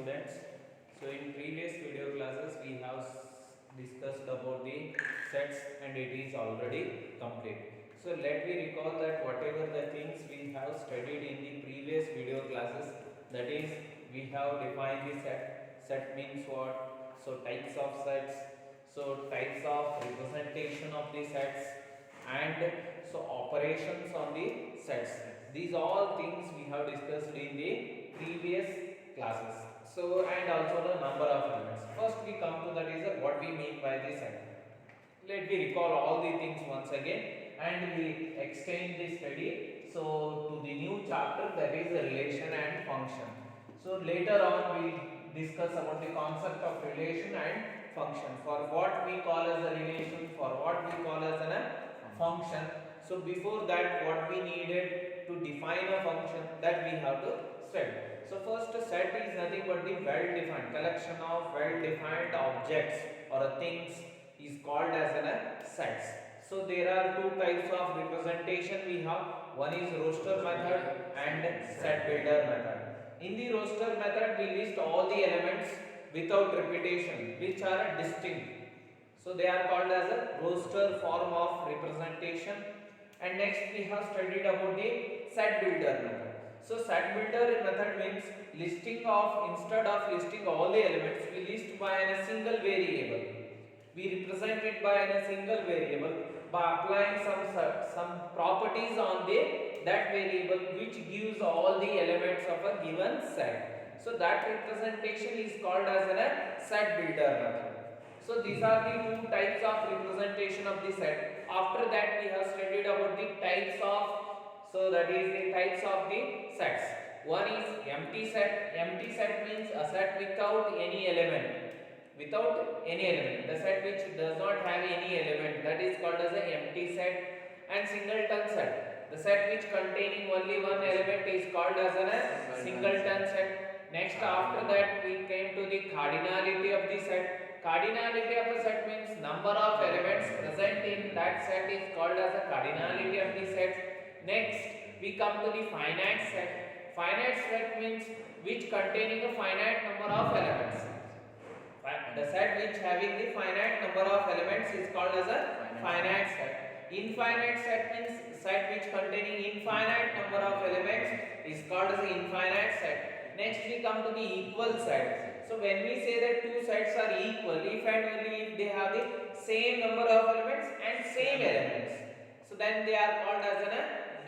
students. So in previous video classes we have discussed about the sets and it is already complete. So let me recall that whatever the things we have studied in the previous video classes, that is we have defined the set. Set means what? So types of sets, so types of representation of the sets, and so operations on the sets. These all things we have discussed in the previous classes. So and also the number of elements. First we come to that is what we mean by the set. Let me recall all the things once again and we extend the study so to the new chapter, that is the relation and function. So later on we discuss about the concept of relation and function. For what we call as a relation, for what we call as a function. So before that, what we needed to define a function, that we have to study. So first, a set is nothing but the well-defined collection of well-defined objects or things is called as a sets. So there are two types of representation we have. One is roster method and set builder method. In the roster method, we list all the elements without repetition, which are distinct. So they are called as a roster form of representation. And next we have studied about the set builder method. So set builder method means listing of, instead of listing all the elements, we list by a single variable. We represent it by a single variable by applying some properties on that variable which gives all the elements of a given set. So that representation is called as a set builder method. So these are the two types of representation of the set. After that we have studied about the types of, so that is the types of the sets. One is empty set. Empty set means a set without any element. Without any element. The set which does not have any element, that is called as an empty set. And singleton set. The set which containing only one element is called as a singleton set. Next after that we came to the cardinality of the set. Cardinality of a set means number of elements present in that set is called as a cardinality of the set. Next we come to the finite set. Finite set means which containing a finite number of elements. The set which having the finite number of elements is called as a finite set. Infinite set means set which containing infinite number of elements is called as an infinite set. Next we come to the equal set. So when we say that two sets are equal, if and only if they have the same number of elements and same elements, so then they are called as an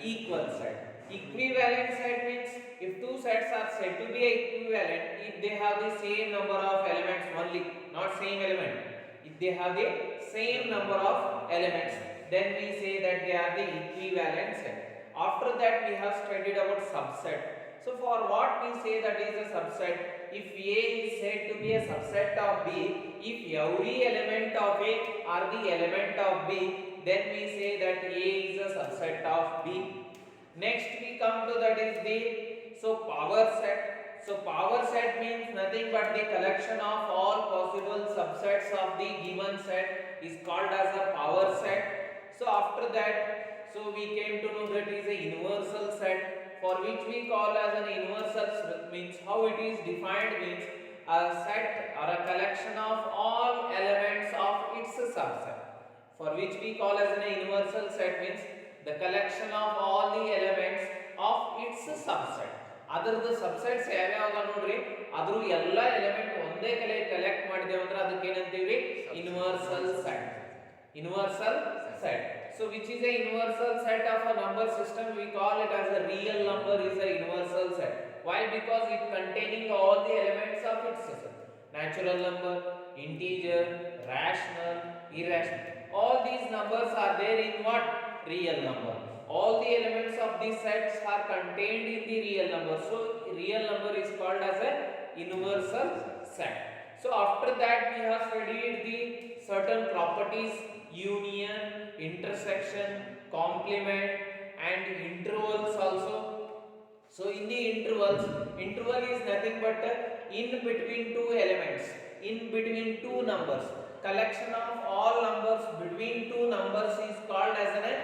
equal set. Equivalent set means if two sets are said to be equivalent if they have the same number of elements only, not same element. If they have the same number of elements, then we say that they are the equivalent set. After that we have studied about subset. So for what we say that is a subset, if A is said to be a subset of B, if every element of A are the element of B, then we say that A is a subset of B. Next we come to that is the power set. So power set means nothing but the collection of all possible subsets of the given set is called as a power set. So after that, so we came to know that is a universal set, for which we call as an universal means how it is defined means a set or a collection of all elements of its subset. For which we call as an universal set means the collection of all the elements of its subset. ಅದರದ್ದು subsets ಯಾವ್ಯಾವ ನೋಡ್ರಿ, ಅದ್ರ ಎಲ್ಲ element ಒಂದೇ ಕಡೆ collect ಮಾಡಿದೇವೆ ಅಂದ್ರೆ ಅದಕ್ಕೆ ಏನಂತೀವಿ universal set. Universal set. So which is a universal set of a number system, we call it as a real number is a universal set. Why? Because it containing all the elements of its system. Natural number, integer, rational, irrational. All these numbers are there in what? Real number. All the elements of these sets are contained in the real number. So real number is called as a universal set. So after that we have studied the certain properties, union, intersection, complement and intervals also. So in the intervals, interval is nothing but in between two elements, in between two numbers. Collection of all numbers between two numbers is called as an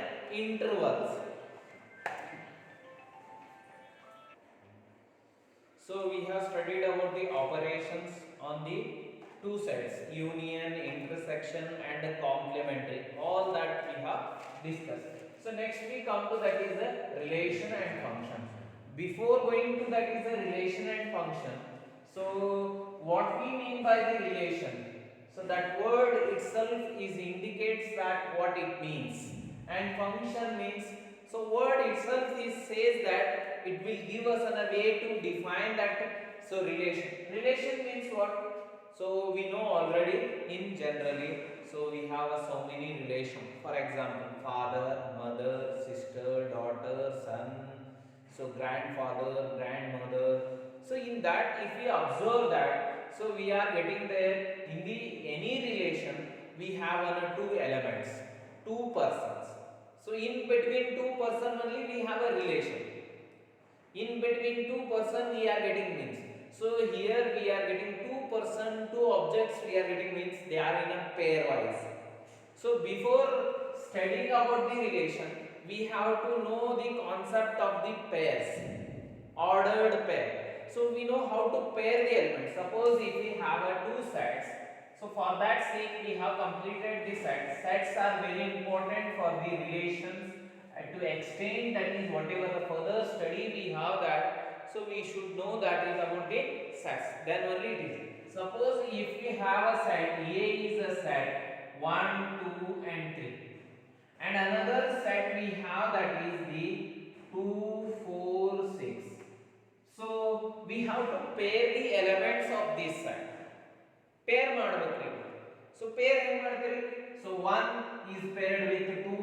intervals. So we have studied about the operations on the two sets, union, intersection and complementary. All that we have discussed. So next we come to that is the relation and function. Before going to that is the relation and function. So what we mean by the relation? So that word itself is indicates that what it means, and function means, so word itself is says that it will give us a way to define that. So relation means what? So we know already in generally, so we have so many relation. For example, father, mother, sister, daughter, son, so grandfather, grandmother. So in that, if we observe that, so we are getting there in the any relation we have two elements, two persons. So in between two person only we have a relation. In between two person we are getting means. So here we are getting two person, two objects we are getting means they are in a pairwise. So before studying about the relation, we have to know the concept of the pairs, ordered pair. So we know how to pair the elements. Suppose if we have a two sets, so for that sake we have completed the sets. Sets are very important for the relations to extend, that is whatever the further study we have that, so we should know that is about the sets, then only it is. Suppose if we have a set, A is a set 1, 2 and 3, and another set we have that is the 2, 4, 6. So we have to pair the elements of this set. Pair ಮಾಡಬೇಕು. So pair ಹೆಂಗ್ ಮಾಡ್ತೀರಿ? So 1 is paired with 2,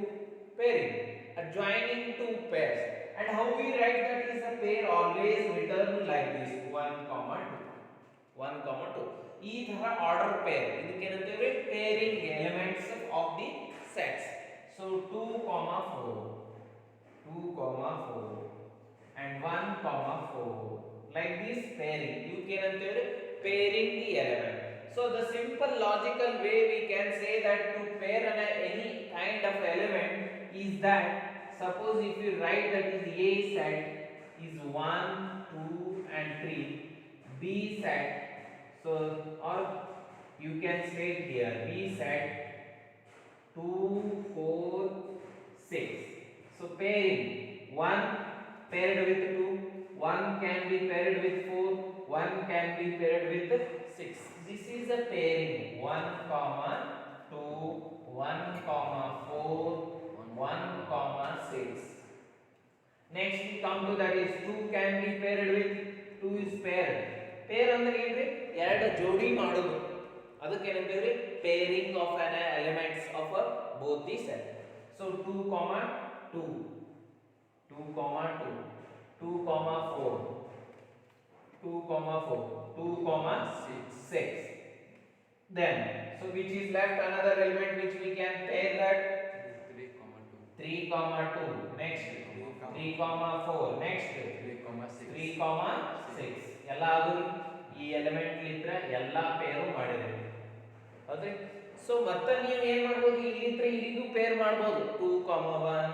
pairing, adjoining two pairs. And how we write that is a pair always written like this, 1, 2. 1, 2. ಈ ತರ order peer ಇದಕ್ಕೆ ಏನಂತೀವಿ? Pairing elements of the sets. So 2, 4, 2, 4 and 1, 4, like this pairing. You can pairing the element. So the simple logical way we can say that to pair any kind of element is that, suppose if you write that is A set is 1, 2 and 3, B set, so or you can say here B set 2, 4, 6. So pairing, 1 paired with 2, 1 can be paired with 4, 1 can be paired with 6. This is a pairing, 1, 2, 1, 4, 1, 6. Next we come to that is 2 can be paired with, 2 is paired. Pair ಅಂದ್ರೆ ಏನ್ರಿ? ಎರಡು ಜೋಡಿ ಮಾಡೋದು. ಅದಕ್ಕೆ ಏನಂತೀವಿ? Pairing of an elements of both the set. So 2, 2, 2, 2, 2, 4, 2, 4, 2, 6. Then, so which is left another element which we can pair that 3, 2. Next 3, 4. Next 3, 6. ಎಲ್ಲ ಅದು ಈ ಎಲಿಮೆಂಟ್ ಲಿಂದ ಎಲ್ಲ ಪೇರು ಮಾಡಿದ್ರಿ. ಹೌದ್ರಿ? ಸೊ ಮತ್ತೆ ನೀವು ಏನು ಮಾಡಬಹುದು? ಇಲ್ಲಿಂದ ಇಲ್ಲಿಗೂ ಪೇರ್ ಮಾಡಬಹುದು. 2, 1,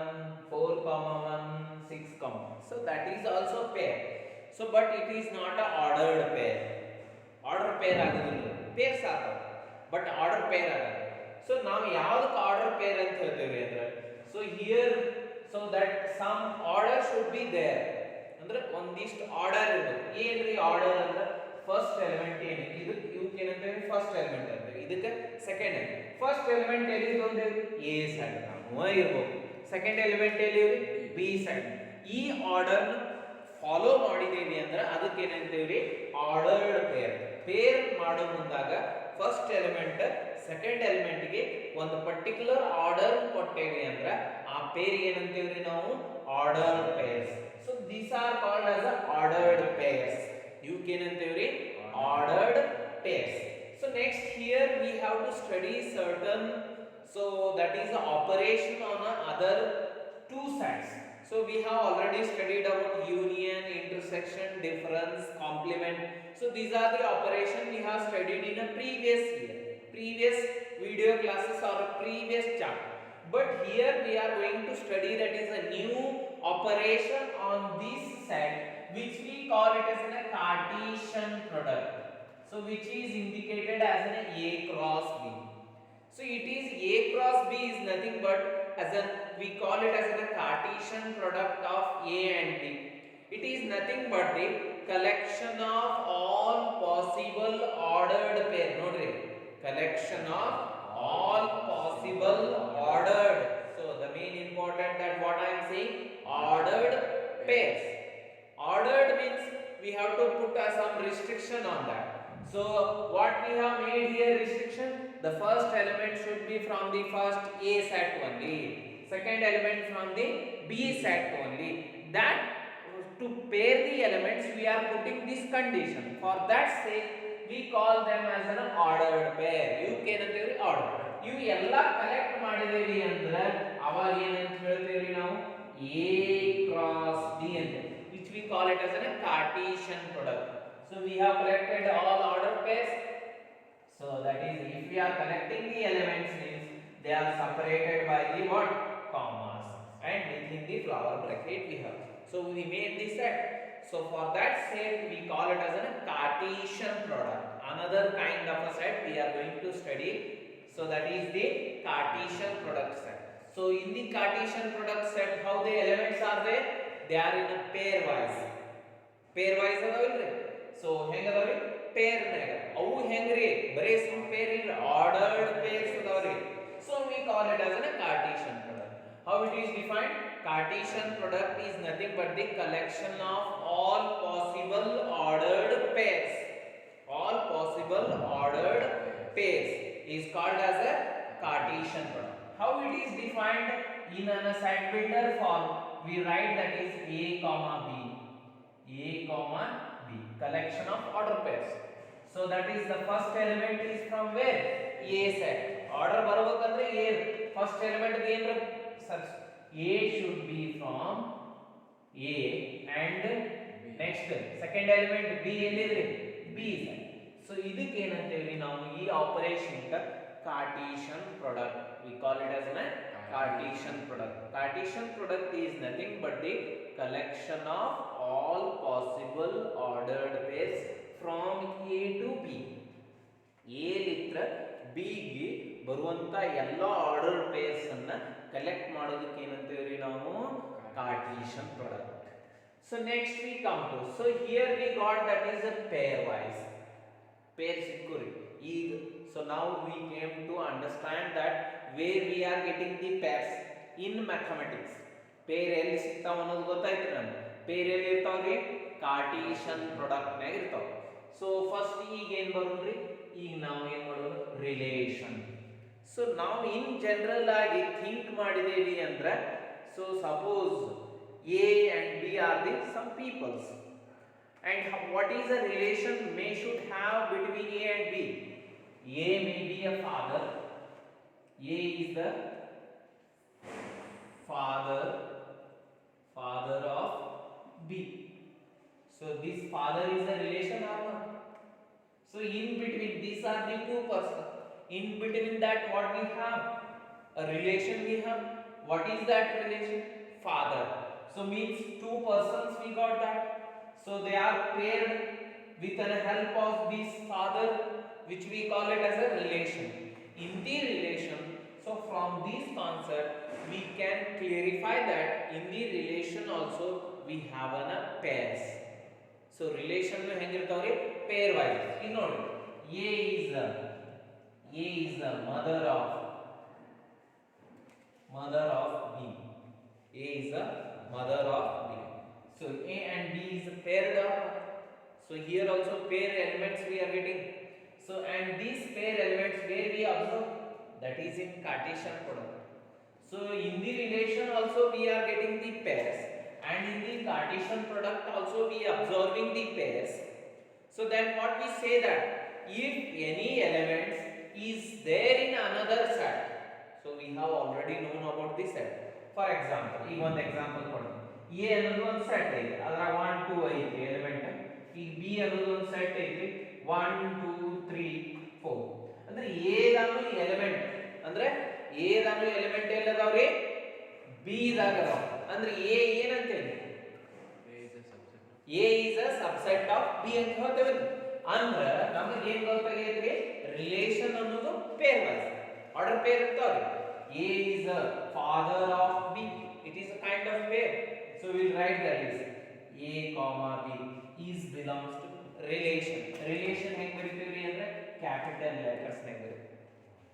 4, 1, 6, so that is also pair. So but it is not a ordered pair. Order pair ಆಗೋದಿಲ್ಲ. pairs ಆಗ್ತವೆ but order pair ಆಗಲ್ಲ. So ನಾವು ಯಾವ್ದಕ್ಕೆ order pair ಅಂತ ಹೇಳ್ತೇವೆ ಅಂದ್ರೆ, so here so that some order should be there. ಅಂದ್ರೆ ಒಂದಿಷ್ಟು ಆರ್ಡರ್ ಇರಬೇಕು. ಏನ್ರಿ ಆರ್ಡರ್ ಅಂದ್ರೆ ಫಸ್ಟ್ ಎಲಿಮೆಂಟ್ ಏನು ಇದು ಇವಕ್ಕೆ ಏನಂತೇವೆ? ಫಸ್ಟ್ ಎಲಿಮೆಂಟ್ ಅಂತ. ಇದಕ್ಕೆ ಸೆಕೆಂಡ್ ಎಲಿಮೆಂಟ್. ಫಸ್ಟ್ ಎಲಿಮೆಂಟ್ ಎಲ್ಲಿ ಇದೆ? ಎ ಸೈಡ್ ನಾವು ಇರಬೇಕು. ಸೆಕೆಂಡ್ ಎಲಿಮೆಂಟ್ ಎಲ್ಲಿ ಇದೆ? B side. ಈ ಆರ್ಡರ್ ಫಾಲೋ ಮಾಡಿದೇವಿ ಅಂದ್ರೆ ಅದಕ್ಕೆ ಏನಂತೇವ್ರಿ? Ordered peer. ಪೇರ್ ಮಾಡೋ ಮುಂದಾಗ ಫಸ್ಟ್ ಎಲಿಮೆಂಟ್ ಸೆಕೆಂಡ್ ಎಲಿಮೆಂಟ್ ಗೆ ಒಂದು ಪರ್ಟಿಕ್ಯುಲರ್ ಆರ್ಡರ್ ಕೊಟ್ಟೇವಿ ಅಂದ್ರೆ ಆ ಪೇರ್ ಏನಂತೇವ್ರಿ ನಾವು? Ordered pairs. So these are called as ordered pairs. You can antevri ordered pairs. So next here we have to study certain, so that is the operation on other two sets. So we have already studied about union, intersection, difference, complement. So these are the operation we have studied in a previous year, previous video classes or a previous chapter. But here we are going to study that is a new operation on this set which we call it as a Cartesian product. So which is indicated as an A cross B. So it is A cross B is nothing but as a, we call it as a Cartesian product of A and B. It is nothing but the collection of all possible ordered pair. Nodri, collection of all possible ordered. So the main important that what I am saying, ordered pairs. Ordered means we have to put some restriction on that. So what we have made here restriction, the first element should be from the first A set only, second element from the B set only. That to pair the elements we are putting this condition. For that sake we call them as an ordered pair. You ಏನಂತೀವಿ order. ಇವು ಎಲ್ಲ collect ಮಾಡಿದೇವಿ ಅಂದ್ರೆ ಅವಾಗ ಏನಂತ ಹೇಳ್ತೀವಿ ನಾವು A cross B ಅಂತ, which we call it as a Cartesian product. So we have collected all ordered pairs. So that is, if we are collecting the elements means they are separated by the what, commas, and within the flower bracket we have. So we made this set. So for that set we call it as a Cartesian product. Another kind of a set we are going to study. So that is the Cartesian product set. So in the Cartesian product set, how the elements are there? They are in a pairwise. Pairwise adavilla. So ಹೆಂಗದವ್ರಿ pair ನಾಗ ಅವು ಹೆಂಗ್ರಿ ಬರೇ some pair ಇಲ್ಲ, ordered pairs adavri. So we call it as a Cartesian product. How it is defined? Cartesian product is nothing but the collection of all possible ordered pairs. All possible ordered pairs is called as a Cartesian product. How it is defined? In a set builder form we write that is A comma B. A comma B, collection of order pairs. So that is the first element is from where? A set. Order barabekandre A first element ಏನು sir, A should be from A and next second element B ಎಲ್ಲಿದೆ? B set. So ಇದಕ್ಕೆ ಏನಂತೇವಿ ನಾವು ಈ operation Cartesian product. We call it as a Cartesian product. Cartesian product is nothing but the collection of all possible ordered pairs from A to B. A ಲಿತ್ರ B ಗೆ ಬರುವಂತ ಎಲ್ಲ order pairs ಅನ್ನ collect ಮಾಡೋದಕ್ಕೆ ಏನಂತೀವಿ ನಾವು Cartesian product. So next we come to, so here we got that is a pairwise. Pair ಸಿಕ್ಕುರಿ ಈಗ. So now we came to understand that where we are getting the pairs in mathematics. Pair ಎಲ್ಲಿ ಸಿಗ್ತಾವ ಅನ್ನೋದು ಗೊತ್ತಾಯ್ತು ನಮಗೆ. Pair ಎಲ್ಲಿ ಇರ್ತಾವ್ರಿ? Cartesian product ನಾಗ ಇರ್ತಾವ. So first ಈಗ ಏನು ಬರೋದ್ರಿ? ಈಗ ನಾವು ಏನು ಮಾಡೋದು? Relation. So ನಾವು in general ಆಗಿ think ಮಾಡಿದೇವಿ ಅಂದ್ರೆ, so suppose A and B are the some peoples, and what is the relation may should have between A and B? A may be a father. A is the father of B. So this father is a relation or not? So in between these are the two persons. In between that what we have? A relation we have. What is that relation? Father. So means two persons we got that. So they are paired with the help of this father, which we call it as a relation. In the relation, so from this concept we can clarify that in the relation also we have a pairs. So relation nu hengirtavri? Pair wise. You know, A is the mother of B. A is the mother of B. So A and B is paired up. So here also pair elements we are getting. So and these pair elements where we observe, that is in Cartesian product. So in the relation also we are getting the pairs, and in the Cartesian product also we observing the pairs. So then what we say that if any elements is there in another set, so we have already known about this set. For example, ಈಗ ಒಂದು example ಕೊಡ್ತೀನಿ. A ಅನ್ನೋದು ಒಂದು set ಐತಿ, ಅದರ 1 2 ಐತಿ element. ಈಗ B ಅನ್ನೋದು ಒಂದು ಸೆಟ್ ಐತಿ, 1 2 3 4. ಅಂದ್ರೆ A ದಾನು ಎಲಿಮೆಂಟ್, ಅಂದ್ರೆ A ದಾನು ಎಲಿಮೆಂಟ್ ಎಲ್ಲದಾವ್ರಿ? B ದಾಗ ಅದಾವ. ಅಂದ್ರೆ A ಏನಂತೇಳಿ? A is a subset of B ಅಂತ ಹೇಳ್ತೇವೆ ಅಂದ್ರ ನಮಗೆ ಏನು ಗೊತ್ತಾಗೈತ್ರಿ ರಿಲೇಶನ್ ಅನ್ನೋದು ಪೇರ್ ವೈಸ್ ಆರ್ಡರ್ ಪೇರ್ ಇರ್ತಾವ್ರಿ A is a father of B it is a kind of pair so we'll write that is A comma B is belongs to relation ಹೆಂಗ್ ಬರೀತೀವಿ ಅಂದ್ರೆ capital letters ನಾಗ ಬರೀತೀವಿ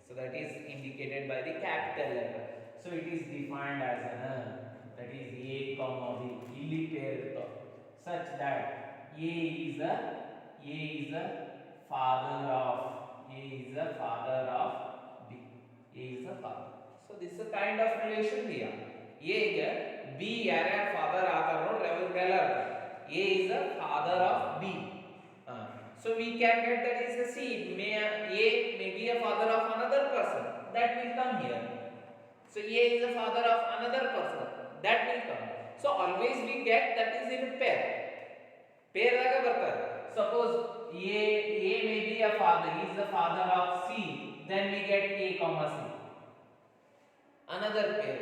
so that is indicated by the capital letter so it is defined as that is A comma B ಇಲ್ಲಿ pair ಇರ್ತಾವ such that A is a father of B A is a father so this is a kind of relation here A ಗೆ B ಯಾರ father ಆತಾರ ನೋಡ್ರಿ ಅವರಿಗೆಲ್ಲ A is a father of B so we can get that is a C A may be a father of another person that will come here so A is a father of another person that will come so always we get that is in pair daga bartade suppose A may be a father he is the father of C then we get A comma C another pair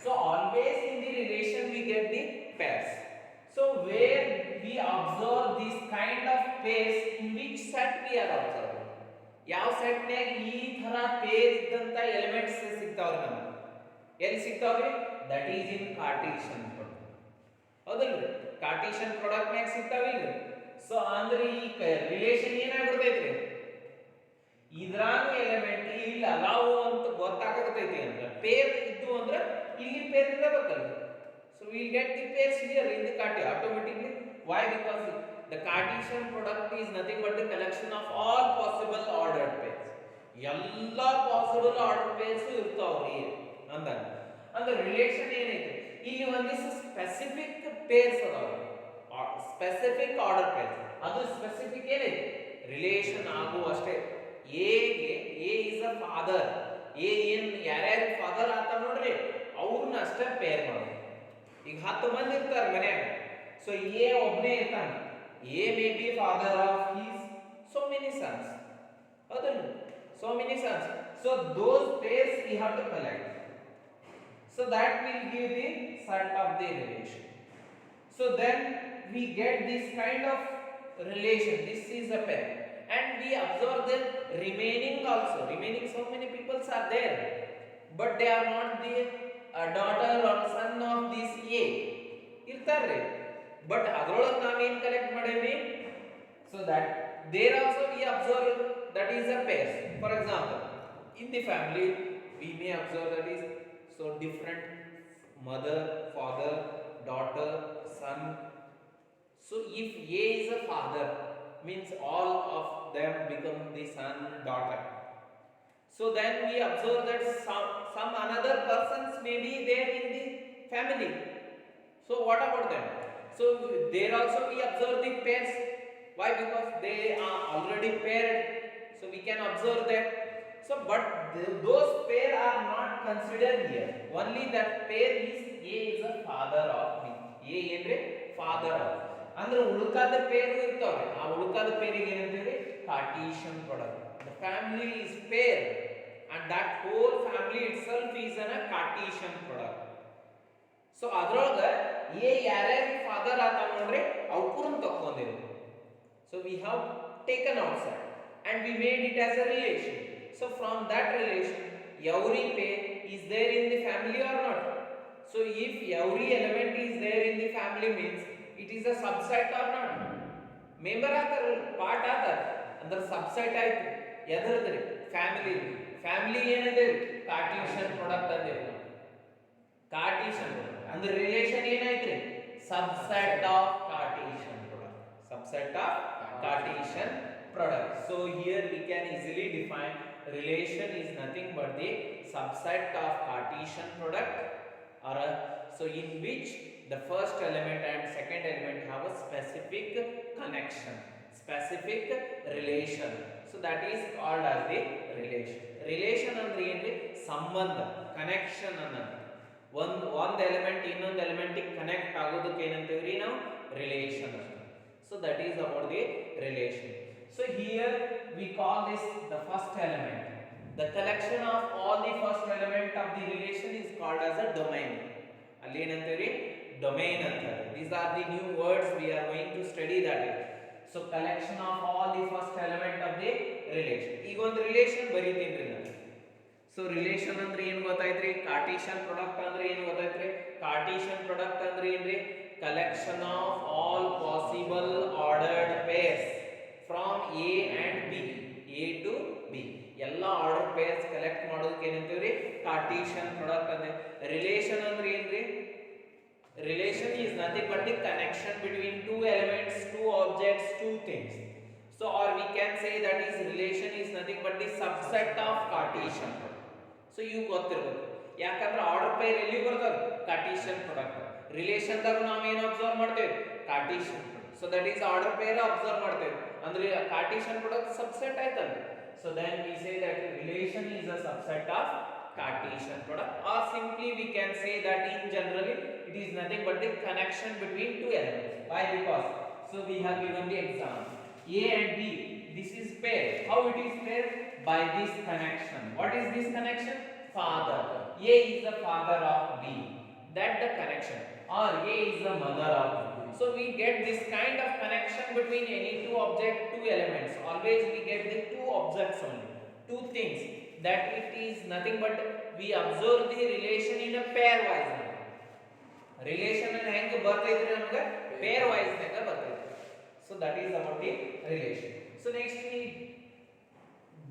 so always in the relation we get the pairs so where we observe this kind of pairs in which set we are observing ಯಾವ set ನಾಗ ಈ ತರ pair ಇದ್ದಂತ elements ಸಿಗ್ತಾವ್ರಿ ನಮಗೆ ಎಲ್ಲಿ ಸಿಗ್ತಾವ್ರಿ that is in Cartesian product ಹೌದಲ್ರಿ ಕಾರ್ಟೀಸಿಯನ್ ಪ್ರಾಡಕ್ಟ್ ನಾಗ ಸಿಗ್ತಾವಿಲ್ರಿ ಸೊ ಅಂದ್ರೆ ಈ ರಿಲೇಶನ್ ಏನಾಗ್ಬಿಡ್ತೈತ್ರಿ ಇದ್ರಾಗ ಎಲಿಮೆಂಟ್ ಇಲ್ಲಿ ಅದಾವು ಅಂತ ಗೊತ್ತಾಗತೈತಿ ಅಂದ್ರೆ ಪೇರ್ ಇದ್ದು ಅಂದ್ರೆ ಇಲ್ಲಿ ಪೇರ್ ಇರಬೇಕಲ್ಲ so we'll get the pairs here in the Cartesian automatically why because the Cartesian product is nothing but the collection of all possible ordered pairs ಎಲ್ಲ possible ordered pairs ಇರ್ತಾವ್ರಿ ಅಂದಾಗ ಅಂದ್ರೆ ರಿಲೇಶನ್ ಏನೈತೆ ಇಲ್ಲಿ ಒಂದಿಷ್ಟು ಸ್ಪೆಸಿಫಿಕ್ ಪೇರ್ಸ್ ಅದಾವ specific order pairs ಅದು specific ಏನೈತೆ ರಿಲೇಶನ್ ಆಗು ಅಷ್ಟೇ A ಗೆ A is a father A ಏನ್ ಯಾರ್ಯಾರು ಫಾದರ್ ಆತ ನೋಡ್ರಿ ಅವ್ರನ್ನ ಅಷ್ಟೇ ಪೇರ್ ಮಾಡೋದು ಈಗ 10 ಮಂದಿ ಇರ್ತಾರೆ ಮನ್ಯಾಗ ಸೊ A ಒಬ್ಬನೇ ಇರ್ತಾನೆ A may be father of his so many sons ಹೌದಲ್ಲ so many sons so those pairs we have to collect so that will give the set of the relation so then we get this kind of relation this is a pair and we observe the remaining also remaining so many peoples are there but they are not the daughter or son of this A irtarre but adrolage ನಾವು ಏನು collect ಮಾಡೇವಿ so that there also we observe that is a pair for example in the family we may observe that is so different mother father daughter son so if A is a father means all of them become the son daughter so then we observe that some another persons may be there in the family so what about them so there also we observe the pairs why because they are already paired so we can observe that so but those pair are not considered here only that pair is A is a father of B A ಅಂದ್ರೆ father of ಅಂದ್ರೆ ಉಳುಕಾದ peer ಇರ್ತಾವೆ ಆ ಉಳುಕಾದ ಪೇರಿಗೆ ಏನಂತೀವಿ Cartesian product the family is pair and that whole family itself is a Cartesian product so adrolage A ಯಾರ್ಯಾರು father ಆತ ನೋಡ್ರಿ ಅವಕುರನ್ ತಕೊಂಡಿರು so we have taken outside and we made it as a relation so from that relation every pair is there in the family or not so if every element is there in the family means it is a subset or not member ಆತರ part ಆತರ ಅಂದ್ರೆ subset ಆಯ್ತು ಎದರದ್ರಿ family ಏನಿದೆ Cartesian product ಅಂದೆ Cartesian ಅಂದ್ರೆ relation ಏನಾಯ್ತ್ರಿ subset of Cartesian product so here we can easily define relation is nothing but the subset of Cartesian product or so in which the first element and second element have a specific connection specific relation so that is called as the relation ಅಂದ್ರೆ ಏನ್ರಿ ಸಂಬಂಧ connection ಅನ್ನೋದು ಒಂದು element ಇನ್ನೊಂದು element ಗೆ connect ಆಗೋದಕ್ಕೆ ಏನಂತೀವಿ ನಾವು ರಿಲೇಶನ್ ಅಂತ so that is about the relation so here we call this the first element the collection of all the first element of the relation is called as a domain ಅಲ್ಲಿ ಏನಂತೀವಿ domain ಅಂತಾರೆ. These are the new words we are going to study that is. So collection of all the first element of the relation. ಈಗ ಒಂದು relation ಬರೀತೀನಿ ನಾನು. So relation ಅಂದ್ರೆ ಏನು ಗೊತ್ತಾಯ್ತ್ರಿ? ಕಾರ್ಟೀಷಿಯನ್ product ಅಂದ್ರೆ ಏನು ಗೊತ್ತಾಯ್ತ್ರಿ? ಕಾರ್ಟೀಷಿಯನ್ ಪ್ರಾಡಕ್ಟ್ ಅಂದ್ರೆ ಏನ್ರಿ? Collection of all possible ordered pairs from A and B, A to B ಎಲ್ಲ ಆರ್ಡರ್ ಪೇರ್ಸ್ ಕಲೆಕ್ಟ್ ಮಾಡೋದಕ್ಕೆ ಏನಂತೀವ್ರಿ? ಕಾರ್ಟೀಷಿಯನ್ ಪ್ರಾಡಕ್ಟ್ ಅಂದ್ರೆ. ರಿಲೇಷನ್ ಅಂದ್ರೆ ಏನ್ರಿ? Relation is nothing but the connection between two elements, two objects, two things. So or we can say that is relation is nothing but the subset of Cartesian. So you ಗೊತ್ತಿರಬೇಕು. ಯಾಕಂದ್ರೆ order peer ಎಲ್ಲಿ ಬರ್ತದೆ? ಕಾರ್ಟೀಷಿಯನ್ product. Relation ದಾಗ ನಾವು ಏನು observe ಮಾಡ್ತೇವೆ? Cartesian. So that is order pair observe ಮಾಡ್ತೇವೆ. ಅಂದ್ರೆ ಕಾರ್ಟೀಷಿಯನ್ ಪ್ರಾಡಕ್ಟ್ ಸಬ್ಸೆಟ್ ಆಯ್ತಲ್ಲ. So then we say that relation is a subset of Cartesian product, or simply we can say that in generally it is nothing but the connection between two elements. Why? Because so we have given the example A and B. This is pair. How it is paired? By this connection. What is this connection? Father. A is the father of B. That the connection. Or A is the mother of B. So we get this kind of connection between any two object, two elements. Always we get the two objects only, two things. That it is nothing but we observe the relation in a pairwise manner. Relation and hang ಬರ್ತಾಯಿದ್ರೆ ನಮಗೆ pairwise ನಾಗ ಬರ್ತಾಯಿದೆ. So that is about the relation. So next we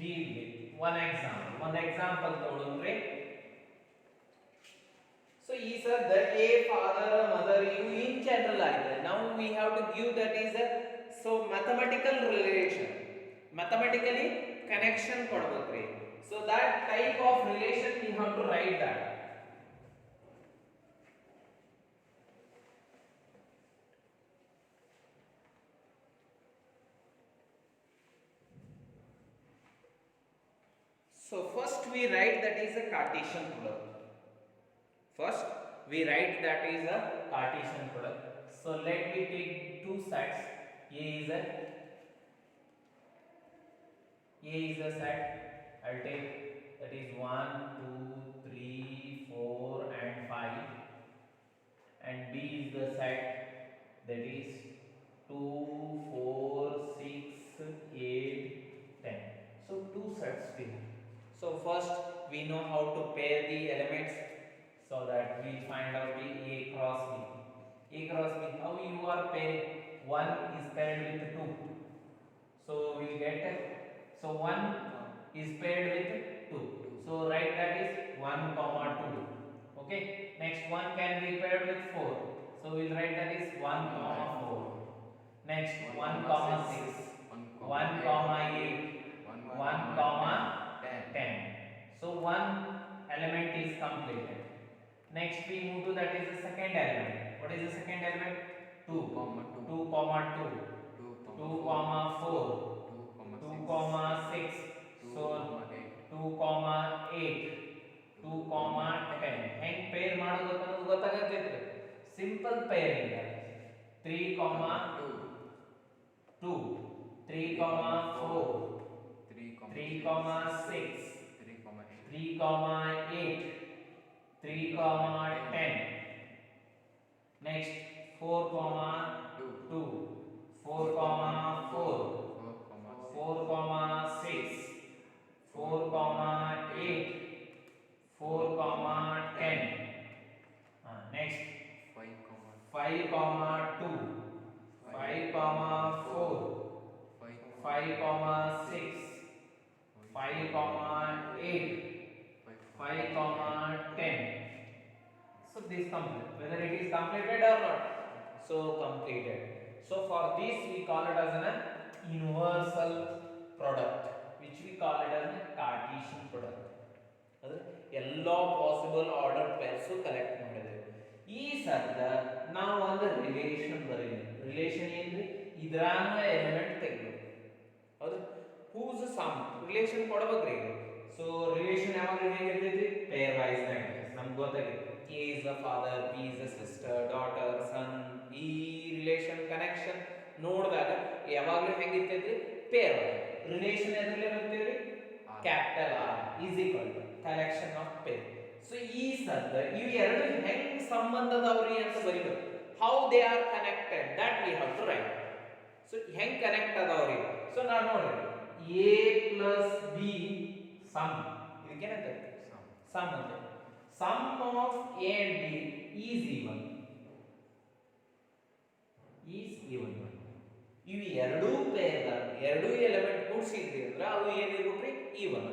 deal with one example. One example ತಗೊಳ್ಳುದ್ರೆ so is the a father mother you in general ಆಗಿದೆ. Now we have to give that is a so mathematical relation. Mathematically connection ಕೊಡಬೇಕ್ರಿ. So that type of relation we have to write that. So first we write that is a Cartesian product. First we write that is a Cartesian product. So let me take two sets. A is a set. I'll take that is 1, 2, 3, 4 and 5, and B is the set that is 2, 4, 6, 8, 10. So two sets we have. So first we know how to pair the elements so that we find out the A cross B. A cross B, how you are pairing? 1 is paired with 2. So we get so 1 is paired with 2. So write that is 1 comma 2. Okay. Next one can be paired with 4. So we'll write that is 1 comma 4. Next 1 comma 6. 1 comma 8. 1 comma 10. So one element is completed. Next we move to that is the second element. What is the second element? 2 comma 2. 2 comma 2. 2 comma 4. 2 comma 6. So 2 comma 8. 2 comma 10. ಹೆಂಗ್ pair ಮಾಡೋದು ಅನ್ನೋದು ಗೊತ್ತಾಗತ್ತೈತ್ರಿ. Simple pairing. 3 comma 2. 3 comma 4. 3 comma 6. 3 comma 8. 3 comma 10. Next 4 comma 2. 4 comma 4. 4 comma 6. 4 comma 8. 4 comma 10. Next 5 comma 2. 5 comma 4. 5 comma 6. 5 comma 8. 5 comma 10. So this complete. Whether it is completed or not. So completed. So for this we call it as an universal product, which we call it as a Cartesian product. ಅಂದ್ರೆ ಎಲ್ಲ possible order pairs collect ಮಾಡಿದ್ದೇವೆ. ಈ ಸದ್ದ ನಾವು ಒಂದು relation ಬರೀತೀವಿ. Relation ಏನ್ರಿ? ಇದ್ರಾನ element ತೆಗಿಬೇಕು. ಹೌದು. ಹೂಸ್ ಸಮ್ ರಿಲೇಷನ್ ಕೊಡಬೇಕ್ರಿ. ಸೊ ರಿಲೇಷನ್ ಯಾವಾಗ ಹೇಗಿರ್ತೈತಿ? ಪೇರ್ ವೈಸ್ ನಾಗ ನಮ್ಗೆ ಗೊತ್ತಾಗಿದೆ. A is the father, B is the sister, daughter, son. ಈ ರಿಲೇಷನ್ ಕನೆಕ್ಷನ್ ನೋಡಿದಾಗ ಯಾವಾಗಲೂ ಹೆಂಗಿರ್ತೈತಿ? Pair wise. ರಿಲೇಷನ್ ಎದ್ರಲ್ಲಿ ಬರ್ತೀವ್ರಿ? Capital R is equal to collection of pair. So ಈ ಸದ್ದ ಇವು ಎರಡು ಹೆಂಗ್ ಸಂಬಂಧದವ್ರಿ ಅಂತ ಬರೀಬೇಕು. How they are connected that we have to write. So ಹೆಂಗ್ ಕನೆಕ್ಟ್ ಅದಾವ್ರಿ? ಸೊ ನಾವು ನೋಡ್ರಿ a plus b ಸಮ್, ಇದಕ್ಕೇನಂತ ಸಮ್ ಅಂತ. Sum of a and b is even. ಇವು ಎರಡೂ ಪೇರ್ ಎರಡೂ ಎಲಿಮೆಂಟ್ ಕೂಡಿಸಿದ್ರಿ ಅಂದ್ರೆ ಅವು ಏನಿರ್ಬೇಕ್ರಿ ಈವನ್.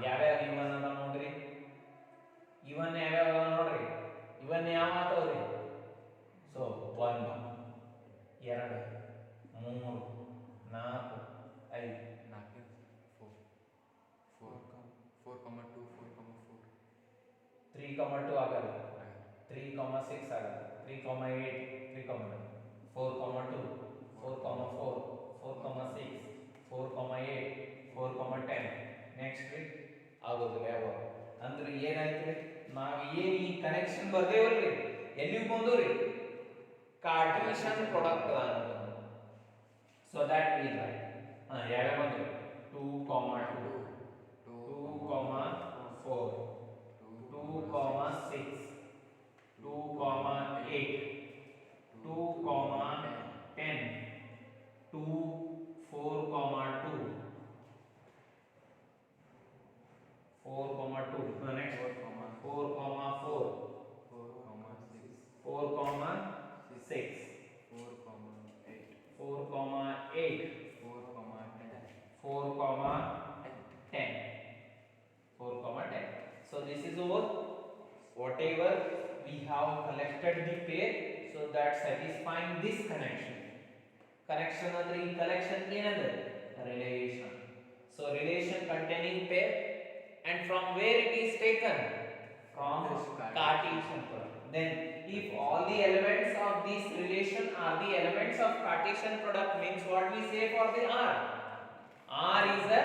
ಯಾವ್ಯಾವ ಇವನ್ ಅದ ನೋಡ್ರಿ, ಇವನ್ ಯಾವ್ಯಾವ ಅದ ನೋಡ್ರಿ, ಇವನ್ ಯಾವ ಆತವ್ರಿ? ಸೊ 1 2 3 4 5 3,2 ಆಗಲ್ಲ, 3,6 ಆಗಲ್ಲ, 3,8 3,9 4,2 4,4 4,6 4,8 4,10 ನೆಕ್ಸ್ಟ್ ರೀ ಆಗೋದಿಲ್ಲ ಯಾವ ಅಂದ್ರೆ ಏನಾಯ್ತು? ನಾವು ಏನು ಈ ಕನೆಕ್ಷನ್ ಬರ್ದೇವಲ್ರಿ ಎಲ್ಲಿಗೆ ಬಂದವ್ರಿ? ಕಾರ್ಟೀಸಿಯನ್ ಪ್ರಾಡಕ್ಟ್ ಅಂತ. ಸೊ ದಟ್ ವಿ ರೈಟ್ ಯಾವ್ಯಾವ ಬಂದ್ರಿ? 2, 2 2,4 2,6 2,8 2,10 2 4,2 4,2 next 4,4 4,6 4,8 4,10. So this is all whatever we have collected the pair, so that satisfying this connection. Connection andre ee collection ಏನಂದ್ರೆ relation. So relation containing pair, and from where it is taken? From Cartesian product. Then if all the elements of this relation are the elements of Cartesian product, means what we say for the R? R is a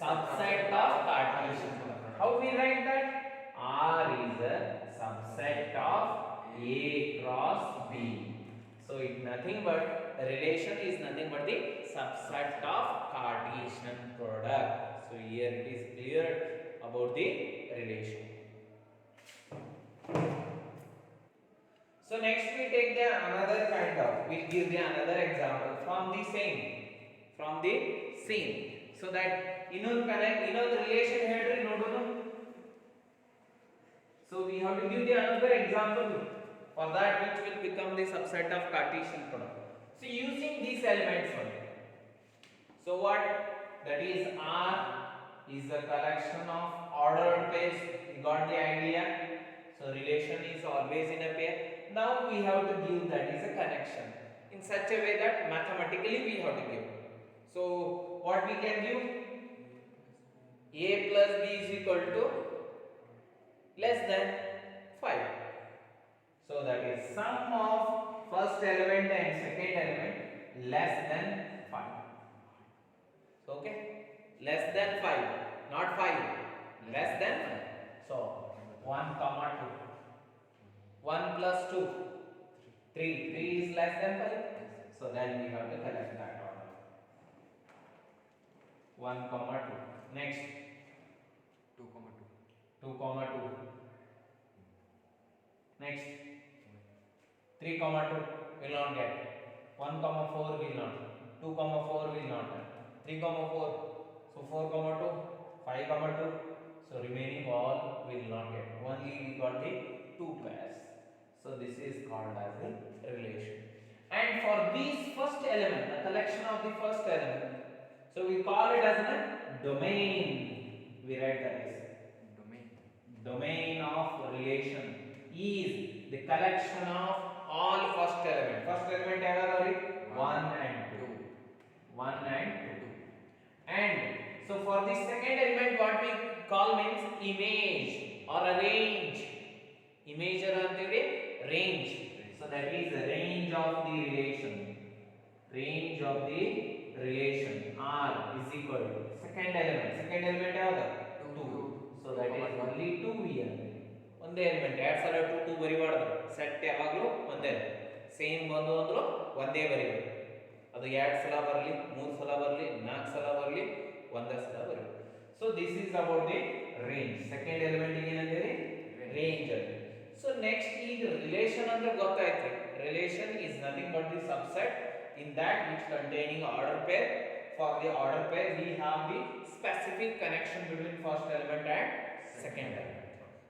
subset of Cartesian product. How we write that? R is a subset of A cross B. So it nothing but relation is nothing but the subset of Cartesian product. So here it is clear about the relation. So next we take the another kind of, we give the another example from the same, so that ಇನ್ನೊಂದು relation ಹೇಳ್ರಿ ನೋಡೋಣ. So we have to give the another example for that which will become the subset of Cartesian product. So using these elements only. So what that is, R is the collection of ordered pairs. You got the idea? So relation is always in a pair. Now we have to give that is a connection in such a way that mathematically we have to give. So what we can give? A plus B is equal to less than 5. So that is sum of first element and second element less than 5. So okay, less than 5, not 5, less than 5. So 1, 2, 1 plus 2 3 is less than 5. So then we have to collect that order. 1, 2. Next 2, 2. Next 3, 2 will not get. 1, 4 will not. 2, 4 will not. 3, 4. So 4, 2, 5, 2. So remaining all will not get. Only we got the 2 pairs. So this is called as a relation. And for this first element, the collection of the first element, so we call it as a domain. We write that as domain of relation is the collection of all first element. First element ಯಾವ್ಯಾವ್ರಿ? 1 and 2. 1 and 2. And so for the second element what we call means image or a range. Image or ಅಂತೀವಿ range. So that is the range of the relation. Range of the relation R is equal to second element. Second element ಯಾವುದು? 2. So that is only 2 here. ಒಂದೇ element ಎರಡು ಸಲ 2 2 ಬರಿಬಾರ್ದು. Set ಯಾವಾಗಲೂ ಒಂದೇ, same ಬಂದು ಅಂದ್ರು ಒಂದೇ ಬರಿಬೇಕು. ಅದು 2 ಸಲ ಬರಲಿ, 3 ಸಲ ಬರಲಿ, 4 ಸಲ ಬರಲಿ, ಒಂದೇ ಸಲ ಬರಬೇಕು. So this is about the range. Second element ಏನಂತೀರಿ? ರೇಂಜ್ ಅಲ್ಲಿ. ಸೊ ನೆಕ್ಸ್ಟ್ ಈಗ ರಿಲೇಷನ್ ಅಂದ್ರೆ ಗೊತ್ತಾಯ್ತು. Relation is nothing but the subset in that which containing order pair. For the order pair we have the specific connection between first element and second element.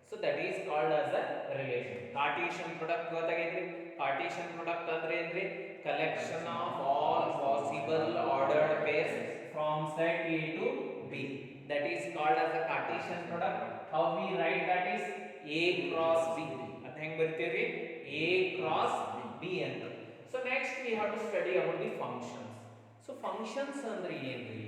So that is called as a relation. Cartesian product ಗೊತ್ತಾಗೈತ್ರಿ. Cartesian product ಅಂದ್ರೆ ಏನ್ರಿ? Collection of all possible ordered pairs from set A to B. That is called as a Cartesian product. How we write that is A cross B. ಅದ ಹೆಂಗ್ ಬರ್ತೀರಿ? A cross B ಅಂತ. So next we have to study about the functions. So functions ಅಂದ್ರೆ ಏನ್ರಿ?